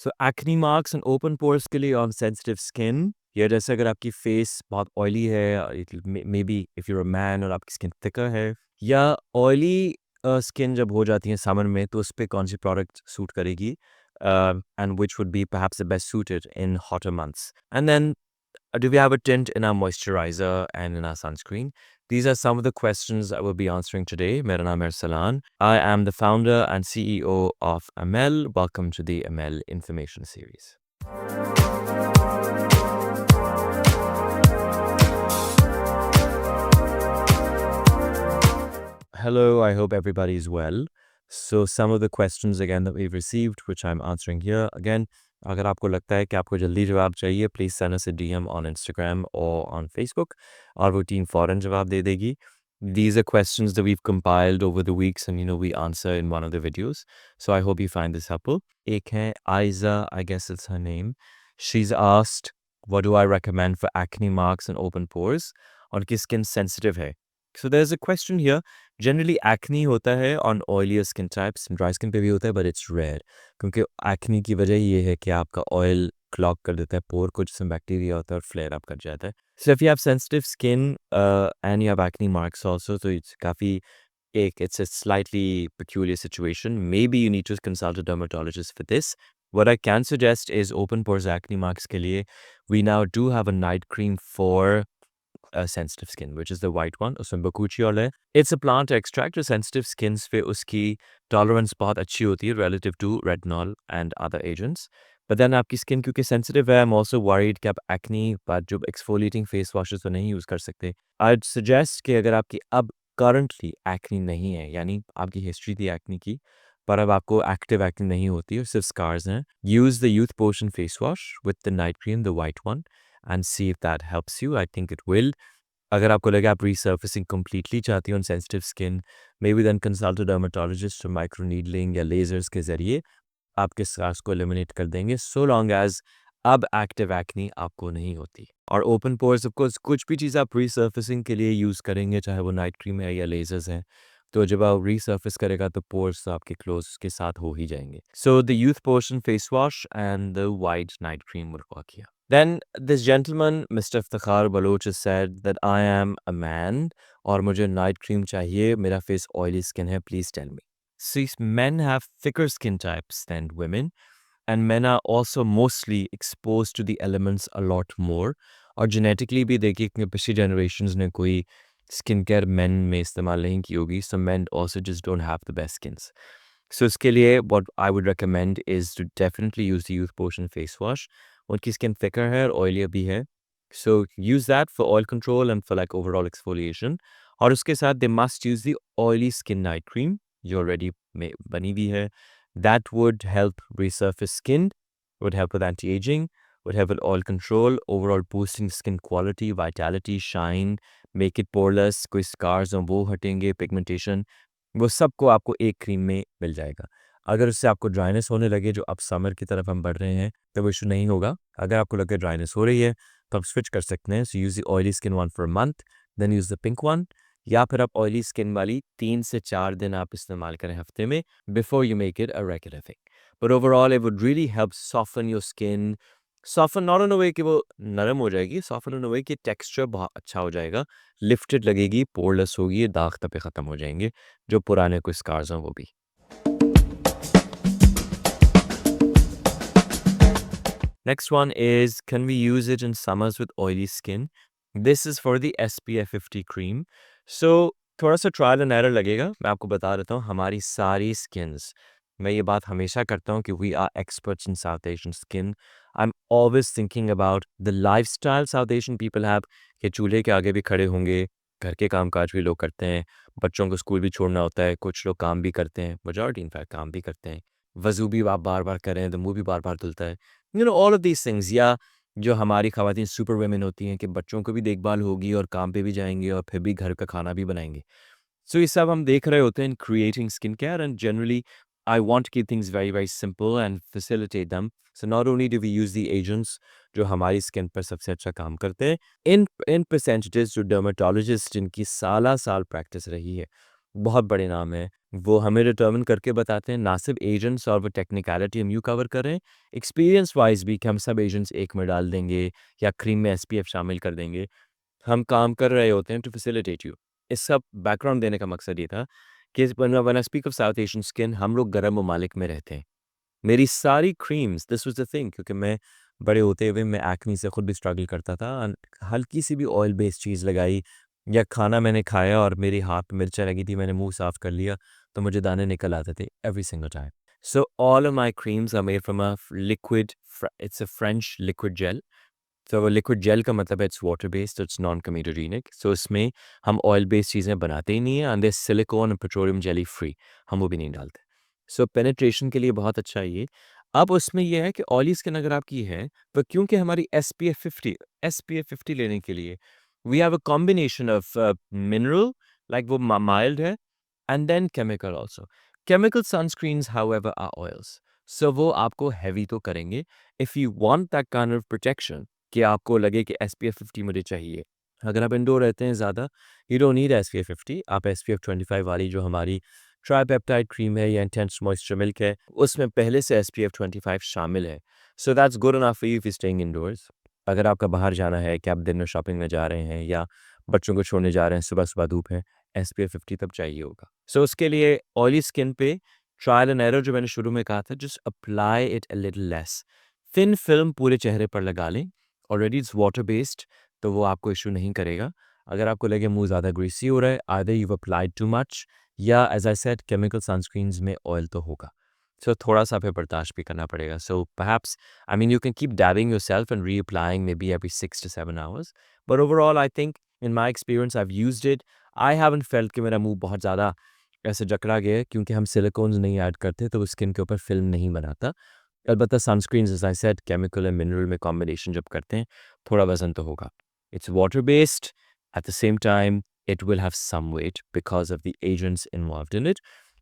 So acne marks and open pores के लिए on sensitive skin, या जैसे अगर आपकी फेस बहुत ऑयली है, may be if you're a man और आपकी स्किन थिकर है, या ऑयली स्किन जब हो जाती है समर में, तो उस पे कौन सी प्रोडक्ट सूट करेगी, and which would be perhaps the best suited in hotter months. And then, do we have a tint in our moisturizer and in our sunscreen? These are some of the questions I will be answering today. मेरा नाम है Arsalan. I am the founder and CEO of Amel. Welcome to the Amel Information Series. Hello, I hope everybody is well. So some of the questions again that we've received, which I'm answering here. Again, अगर आपको लगता है कि आपको जल्दी जवाब चाहिए, please send us a DM on Instagram or on Facebook. Our team फ़ौरन जवाब दे देगी. These are questions that we've compiled over the weeks and we answer in one of the videos. So I hope you find this helpful. एक है Aiza, I guess it's her name. She's asked, what do I recommend for acne marks and open pores? और उनकी skin sensitive है. So there's a question here. Generally acne होता है on oily skin types, dry skin पे भी होता है, but it's rare, क्योंकि एक्नी की वजह ये है कि आपका ऑयल क्लॉग कर देता है पोर को, जिसमें बैक्टीरिया होता है और फ्लेयर अप कर जाता है. So if you have sensitive skin and you have acne marks also, तो इट्स काफ़ी एक it's a slightly peculiar situation. Maybe you need to consult a dermatologist for this. What I can suggest is open pores acne marks के लिए we now do have a night cream for sensitive skin, which is the white one. उसमें bakuchiol है. It's a plant extract जो sensitive skins पे उसकी tolerance बहुत अच्छी होती है relative to retinol and other agents. But then आपकी skin क्योंकि sensitive है, I'm also worried कि आप acne बाद जो exfoliating face washes तो नहीं use कर सकते. I'd suggest कि अगर आपकी अब currently acne नहीं है, यानी आपकी history थी acne की, पर अब आपको active acne नहीं होती और सिर्फ scars हैं, use the Youth Potion face wash with the night cream, the white one, and see if that helps you. I think it will. अगर आपको लगे आप resurfacing completely चाहती हो on sensitive skin, maybe then consult a dermatologist for microneedling या lasers के ज़रिए आपके scars को eliminate कर देंगे, so long as अब active acne आपको नहीं होती. और open pores of course कुछ भी चीज़ आप resurfacing के लिए use करेंगे, चाहे वो night cream है या lasers हैं, तो जब आप resurface करेगा तो pores तो आपके close के साथ हो ही जाएंगे. So the Youth Potion face wash and the white night cream will work here. Then this gentleman, Mr. Iftikhar Baloch, has said that I am a man और मुझे night cream चाहिए, मेरा face oily skin है, please tell me. See, men have thicker skin types than women, and men are also mostly exposed to the elements a lot more. और genetically भी देखिए कि पिछली generations ने कोई skin care men में इस्तेमाल नहीं की होगी, so men also just don't have the best skins. So इसके लिए what I would recommend is to definitely use the Youth Potion face wash. उनकी skin thicker है और oily भी है. So use that for oil control and for like overall exfoliation. और उसके साथ they must use the oily skin night cream जो already बनी हुई है. That would help resurface skin, would help with anti-aging, would help with oil control, overall boosting skin quality, vitality, shine, make it poreless, कोई scars हो वो हटेंगे, pigmentation, वो सबको आपको एक क्रीम में मिल जाएगा. अगर उससे आपको ड्राइनेस होने लगे, जो अब समर की तरफ हम बढ़ रहे हैं, तो वो इशू नहीं होगा. अगर आपको लगे ड्राइनेस हो रही है, तो आप स्विच कर सकते हैं. So use the oily skin one for a month, then use the pink one, या फिर आप ऑयली स्किन वाली 3 से 4 दिन आप इस्तेमाल करें हफ्ते में, before you make it a regular thing. But overall it would really help soften your skin, soften not in a way कि वो नरम हो जाएगी, सॉफन इन अ वे कि टेक्सचर बहुत अच्छा हो जाएगा, लिफ्टेड लगेगी, पोरलेस होगी, दाग धब्बे ख़त्म हो जाएंगे, जो पुराने कोई स्कार्स हैं वो भी. Next one is, can we use it in summers with oily skin? This is for the SPF 50 cream. So थोड़ा सा ट्रायल एंड एरर लगेगा. मैं आपको बता देता हूँ हमारी सारी स्किन्स, मैं ये बात हमेशा करता हूँ कि we are experts in South Asian skin. I am always thinking about the life style South Asian people have, कि चूल्हे के आगे भी खड़े होंगे, घर के काम काज भी लोग करते हैं, बच्चों को स्कूल भी छोड़ना होता है, कुछ लोग काम भी करते हैं, मेजॉरिटी इनफैक्ट काम भी करते हैं, वज़ू भी आप बार बार करें तो मुंह भी बार बार धुलता है, ऑल ऑफ दीज थिंग्स. या जो हमारी ख़वातीन सुपर वुमेन होती हैं कि बच्चों को भी देखभाल होगी और काम पे भी जाएँगे और फिर भी घर का खाना भी बनाएँगे. सो ये सब हम देख रहे होते हैं in creating skin care, and generally I want to keep things very very simple and facilitate them. So not only do we use the agents जो हमारी स्किन पर सबसे अच्छा काम करते हैं, इन इन परसेंटेजेस जो डर्मेटोलॉजिस्ट जिनकी साल प्रैक्टिस रही है, बहुत बड़े नाम हैं। वो हमें डिटर्मिन करके बताते हैं, ना सिर्फ एजेंट्स और वो टेक्निकलिटी हम यूँ कवर कर रहे हैं, एक्सपीरियंस वाइज़ भी कि हम सब एजेंट्स एक में डाल देंगे या क्रीम में एसपीएफ शामिल कर देंगे। हम काम कर रहे होते हैं टू फैसिलिटेट यू। इस सब बैकग्राउंड देने का मकसद ये था कि when I speak of south Asian skin, हम लोग गरम ममालिक में रहते हैं। मेरी सारी creams, this was the thing, क्योंकि मैं बड़े होते हुए मैं एक्ने से खुद भी स्ट्रगल करता था एंड हल्की सी भी ऑयल बेस्ड चीज़ लगाई या खाना मैंने खाया और मेरे हाथ पे मिर्चा लगी थी, मैंने मुंह साफ कर लिया, तो मुझे दाने निकल आते थे every single time. So all of my creams are made from a liquid, it's a French liquid gel. तो वो लिक्विड जेल का मतलब है it's water based, it's non comedogenic. So इसमें हम ऑयल बेस्ड चीज़ें बनाते ही नहीं हैं and this silicone and petroleum jelly free, हम वो भी नहीं डालते। सो पेनिट्रेशन के लिए बहुत अच्छा है ये। अब उसमें ये है कि ऑयली स्किन अगर आपकी है, तो क्योंकि हमारी एसपीएफ 50 लेने के लिए we have a combination of mineral, like वो माइल्ड है, and then chemical also. Chemical sunscreens however are oils, so वो आपको हैवी तो करेंगे। If you want that kind of protection कि आपको लगे कि एसपीएफ 50 मुझे चाहिए, अगर आप इंडोर रहते हैं ज़्यादा, यू डोंट नीड एसपीएफ 50, आप एसपीएफ 25 वाली जो हमारी ट्राइपेप्टाइड क्रीम है या इंटेंस मॉइस्चर मिल्क है, उसमें पहले से एसपीएफ 25 शामिल है। So that's good enough for you if you staying indoors. अगर आपका बाहर जाना है कि आप दिन में शॉपिंग में जा रहे हैं या बच्चों को छोड़ने जा रहे हैं, सुबह-सुबह धूप है, एसपीएफ 50 तब चाहिए होगा। सो उसके लिए ऑयली स्किन पे ट्रायल एंड एरर जो मैंने शुरू में कहा था, just apply it a little less. Thin film पूरे चेहरे पर लगा लें, ऑलरेडी इट्स वाटर बेस्ड, तो वो आपको इश्यू नहीं करेगा। अगर आपको लगे मुँह ज़्यादा ग्रीसी हो रहा है, either you have applied too much या as I said chemical sunscreens में ऑयल तो होगा। सो थोड़ा-सा फिर बर्दाश्त भी करना पड़ेगा। So perhaps I mean you can keep dabbing yourself and reapplying maybe every 6 to 7 hours. But overall I think in my experience I have used it, I haven't felt कि मेरा मुँह बहुत ज़्यादा ऐसे जकड़ा गया है, क्योंकि हम सिलिकॉन्स नहीं ऐड करते तो वो स्किन के ऊपर फ़िल्म नहीं बनाता। अलबत्ता sunscreens as I said chemical and mineral में कॉम्बिनेशन जब करते हैं, थोड़ा वज़न तो होगा। It's water based, at the same time it will have some weight because of the agents involved in it.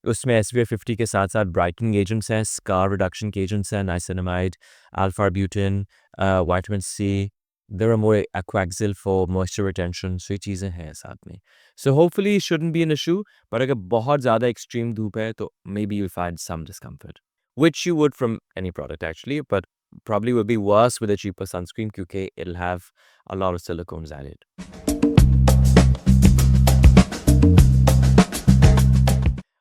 उसमें एसपीएफ 50 के साथ-साथ ब्राइटनिंग एजेंट्स हैं, स्कार रिडक्शन के एजेंट्स हैं, niacinamide, alpha arbutin, vitamin C, there are more Aquaxyl for moisture retention, so ये चीज़ें हैं साथ में। So hopefully it shouldn't be an issue, पर अगर बहुत ज़्यादा एक्सट्रीम धूप है तो maybe you will find some discomfort, which you would from any product actually, but probably would be worse with a cheaper sunscreen because it'll have a lot of silicones added.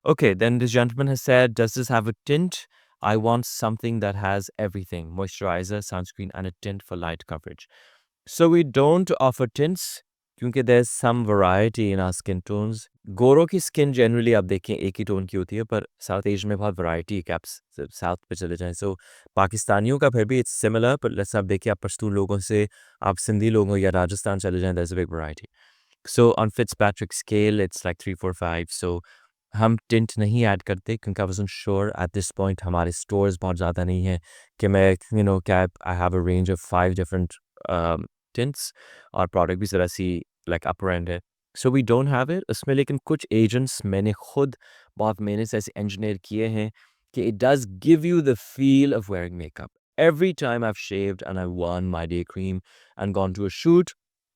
Okay, then this gentleman has said, does this have a tint? I want something that has everything: moisturizer, sunscreen, and a tint for light coverage. So we don't offer tints क्योंकि there's some variety in our skin tones. गोरों की skin generally आप देखें एक ही tone की होती है, पर साउथ एशिया में बहुत वैरायटी है कि आप साउथ पे चले जाएं। सो पाकिस्तानियों का फिर भी इट्स सिमिलर, पर जैसे आप देखिए आप पश्तून लोगों से, आप सिंधी लोगों या राजस्थान चले जाएं, there's a big variety. So on Fitzpatrick scale, it's like 3, 4, 5. So हम टिंट नहीं ऐड करते क्योंकि I wasn't sure at this point, हमारे स्टोर्स बहुत ज़्यादा नहीं हैं कि मैं क्या I have a range of 5 different tints, और प्रोडक्ट भी ज़रा-सी लाइक अपर एंड है। So we don't have it उसमें, लेकिन कुछ एजेंट्स मैंने खुद बहुत मेहनत से ऐसे इंजीनियर किए हैं कि it does give you the feel of wearing makeup. Every time I have shaved and I worn my day cream and gone to a shoot,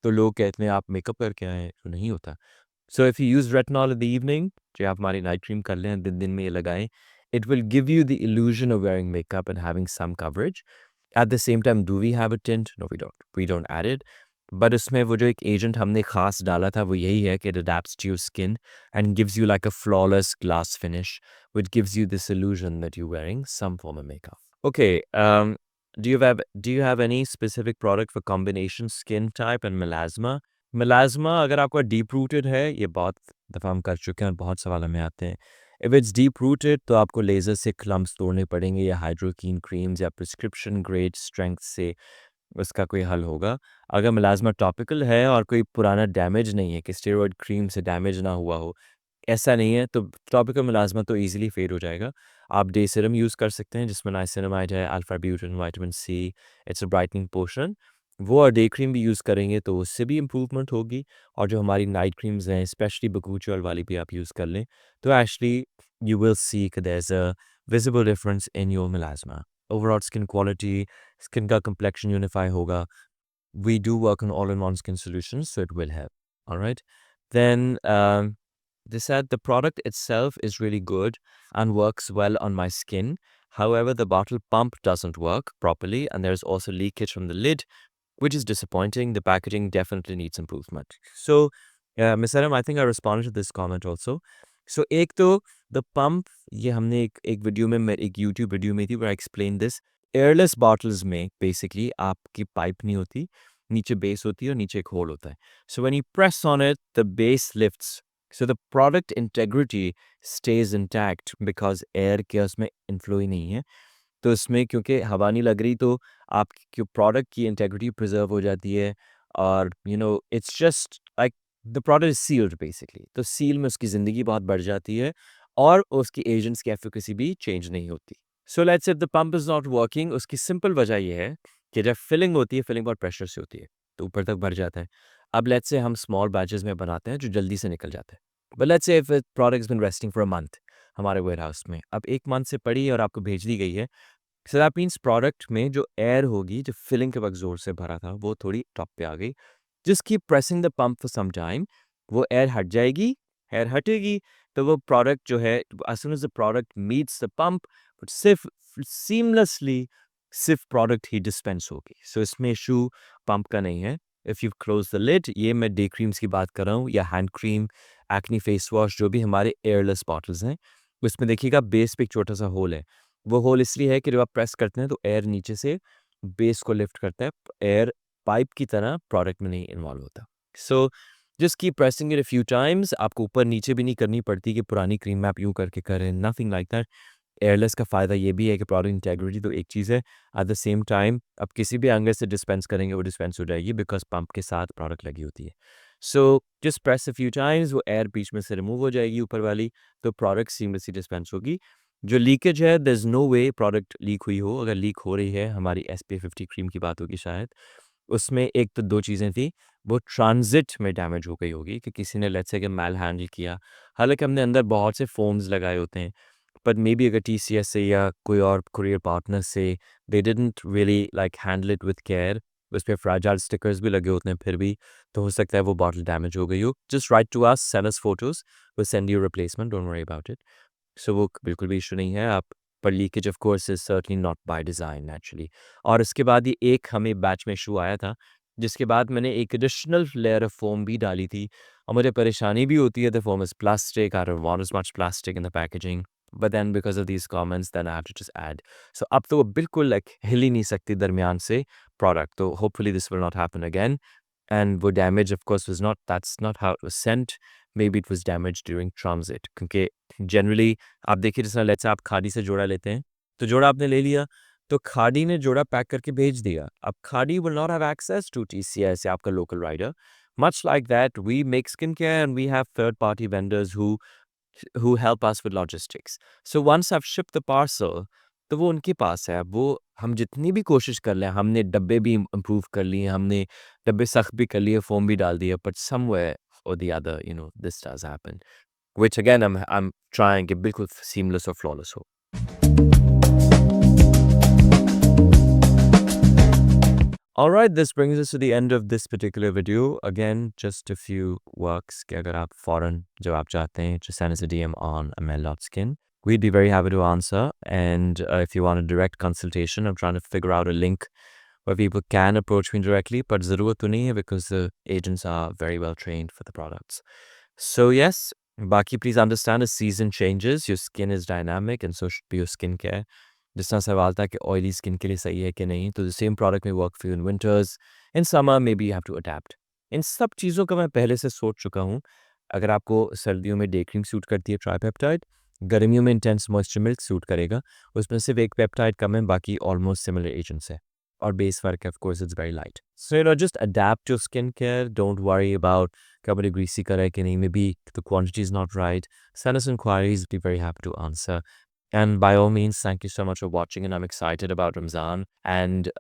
तो लोग कहते हैं आप मेकअप करके आए हैं, तो नहीं होता। So if you use retinol in the evening, जो आप हमारी नाइट क्रीम कर लें, दिन दिन में ये लगाएं, it will give you the illusion of wearing makeup and having some coverage. At the same time, do we have a tint? No, we don't. We don't add it. But उसमें वो जो एक एजेंट हमने खास डाला था वो यही है कि it adapts to your skin and gives you like a flawless glass finish, which gives you this illusion that you're wearing some form of makeup. Okay, do you have any specific product for combination skin type and melasma? मेलाज़्मा अगर आपका deep rooted है, ये बहुत दफ़ा हम कर चुके हैं और बहुत सवाल हमें आते हैं। इफ़ इट्स डीप रूटेड तो आपको लेज़र से क्लम्प्स तोड़ने पड़ेंगे या हाइड्रोकीन क्रीम्स या प्रिस्क्रिप्शन ग्रेड स्ट्रेंथ से उसका कोई हल होगा। अगर मेलाज़्मा टॉपिकल है और कोई पुराना डैमेज नहीं है कि स्टेरॉइड क्रीम से डैमेज ना हुआ हो, ऐसा नहीं है, तो टॉपिकल मेलाज़्मा तो ईज़िली फेड हो जाएगा। आप डे सीरम यूज़ कर सकते हैं जिसमें नाइसिनामाइड है, alpha arbutin, vitamin C, it's a brightening portion. वो और डे क्रीम भी यूज़ करेंगे तो उससे भी इम्प्रूवमेंट होगी, और जो हमारी नाइट क्रीम्स हैं, स्पेशली बकूच वाली भी आप यूज़ कर लें, तो एक्चुअली यू विल सी कि there is a visible difference in your melasma. Overall skin quality, skin का कम्प्लेक्शन यूनिफाई होगा। We do work on all-in-one skin solutions, so it will help. All right. Then, They said the product itself is really good and works well on my skin. However, the bottle pump doesn't work properly, and there's also leakage from the lid, which is disappointing. The packaging definitely needs improvement. So, Ms. Aram, I think I responded to this comment also. So, एक तो the pump, ये हमने एक video में मैं एक YouTube video में थी where I explained this. Airless bottles में बेसिकली आपकी पाइप नहीं होती, नीचे बेस होती है और नीचे एक होल होता है. So when you press on it the base lifts, so the product integrity stage intact because air के उसमें इनफ्लो ही नहीं है. तो इसमें क्योंकि हवा नहीं लग रही तो आपकी प्रोडक्ट की इंटेग्रिटी प्रिजर्व हो जाती है. और it's just like the product is sealed basically. तो सील में उसकी ज़िंदगी बहुत बढ़ जाती है और उसकी एजेंट्स की एफिकेसी भी चेंज नहीं होती. So let's say the pump is not working. उसकी सिंपल वजह ये है कि जब फिलिंग होती है, फिलिंग बहुत प्रेशर से होती है तो ऊपर तक भर जाता है. अब लेट्स से हम स्मॉल बैचेस में बनाते हैं जो जल्दी से निकल जाते हैं. But let's say if products been resting for a month हमारे वेयर हाउस में, अब 1 मंथ से पड़ी है और आपको भेज दी गई है. सो दैट मीन्स प्रोडक्ट में जो एयर होगी, जो फिलिंग के वक्त जोर से भरा था, वो थोड़ी टॉप पे आ गई. Just keep pressing the pump for some time. वो एयर हट जाएगी. एयर हटेगी तो वो प्रोडक्ट जो है, as soon as the product meets the pump, सिर्फ सीमलेसली सिर्फ प्रोडक्ट ही डिस्पेंस होगी. सो इसमें इशू पंप का नहीं है. If you close the lid, ये मैं डे क्रीम्स की बात कर रहा हूँ या hand cream, acne face wash, जो भी हमारे एयरलेस बॉटल्स हैं, उसमें देखिएगा बेस पे एक छोटा सा होल है. वो होल इसलिए है कि जब आप प्रेस करते हैं तो एयर नीचे से बेस को लिफ्ट करता है. एयर पाइप की तरह प्रोडक्ट में नहीं इन्वॉल्व होता. So just keep pressing it a few times. आपको ऊपर नीचे भी नहीं करनी पड़ती कि पुरानी क्रीम में आप यूँ करके करें. Nothing like that. एयरलेस का फ़ायदा ये भी है कि प्रोडक्ट इंटेग्रिटी तो एक चीज़ है, एट द सेम टाइम आप किसी भी एंगल से डिस्पेंस करेंगे वो डिस्पेंस हो जाएगी बिकॉज पंप के साथ प्रोडक्ट लगी होती है. So just press a few times, वो एयर बीच में से रिमूव हो जाएगी ऊपर वाली, तो प्रोडक्ट सीमलेसली डिस्पेंस होगी. जो लीकेज है, there is no way product leak हुई हो. अगर लीक हो रही है, हमारी SPF 50 क्रीम की बात होगी शायद. उसमें एक तो 2 चीज़ें थी, वो ट्रांज़िट में डैमेज हो गई होगी कि किसी ने लेट्स से कि मैल हैंडल किया. हालाँकि हमने अंदर बहुत से फ़ोम्स लगाए होते हैं, बट मे बी अगर TCS से या कोई और कुरियर पार्टनर से they didn't really like handle it with care, उस पे फ्रैजाइल स्टिकर्स भी लगे होते हैं फिर भी, तो हो सकता है वो बॉटल डैमेज हो गई हो. Just write to us, send us photos, will send you replacement, don't worry about it. So वो बिल्कुल भी इश्यू नहीं है. आप पर leakage of course is certainly not by design naturally. और उसके बाद ये एक हमें बैच में इश्यू आया था, जिसके बाद मैंने एक एडिशनल लेयर ऑफ फोम भी डाली थी और मुझे परेशानी भी होती है. The foam is plastic, I don't want as much plastic in the packaging, but then because of these comments then I have to just add. So अब तो वो बिल्कुल लाइक हिल ही नहीं सकती दरमियान से प्रोडक्ट. तो hopefully this will not happen again. And वो damage of course was not, that's not how it was sent. Maybe it was damaged during transit, क्योंकि जनरली आप देखिए जिस तरह लेट्स से आप खादी से जोड़ा लेते हैं, तो जोड़ा आपने ले लिया, तो खादी ने जोड़ा पैक करके भेज दिया. अब Khaadi will not have access to TCS या आपका local rider. Much like that, we make skincare and we have third-party vendors who help us with logistics. So once I've shipped the parcel, तो वो उनके पास है. अब वो हम जितनी भी कोशिश कर लें, हमने डब्बे भी इम्प्रूव कर लिए, हमने डब्बे सख्त भी कर लिए, फ़ोम भी डाल दिया, but somewhere or the other, this does happen. Which again, I'm trying कि बिल्कुल seamless और flawless हो. Alright, this brings us to the end of this particular video. Again, just a few works कि अगर आप फ़ौरन जवाब चाहते हैं, just send us a DM on amel.skin. We'd be very happy to answer. And if you want a direct consultation, I'm trying to figure out a link where people can approach me directly, but ज़रूरत तो नहीं है because the agents are very well trained for the products. So yes, बाकी please understand as season changes, your skin is dynamic and so should be your skincare. जिस तरह सवाल था कि ऑयली स्किन के लिए सही है कि नहीं, तो द सेम प्रोडक्ट में work for you in winters, in summer maybe you have to adapt. इन सब चीज़ों का मैं पहले से सोच चुका हूँ. अगर आपको सर्दियों में डे क्रीम सूट करती है ट्राईपेप्टाइड, गर्मियों में इंटेंस मॉइस्चर मिल्क सूट करेगा. उसमें सिर्फ एक पेप्टाइड कम है, बाकी ऑलमोस्ट सिमिलर एजेंट्स है और बेस वर्क है, of course it's very light. So just adapt your skin care. Don't worry about क्या मुझे ग्रीसी कर रहा है कि नहीं, maybe the quantity is not right. Send us inquiries, be very happy to answer. And by all means, thank you so much for watching, and I'm excited about Ramzan. And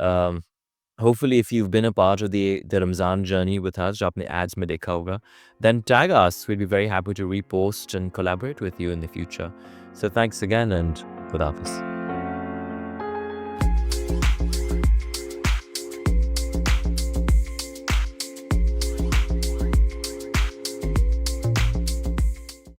hopefully, if you've been a part of the Ramzan journey with us, जो आपने ads में देखा होगा, then tag us. We'd be very happy to repost and collaborate with you in the future. So thanks again, and Khud Hafiz.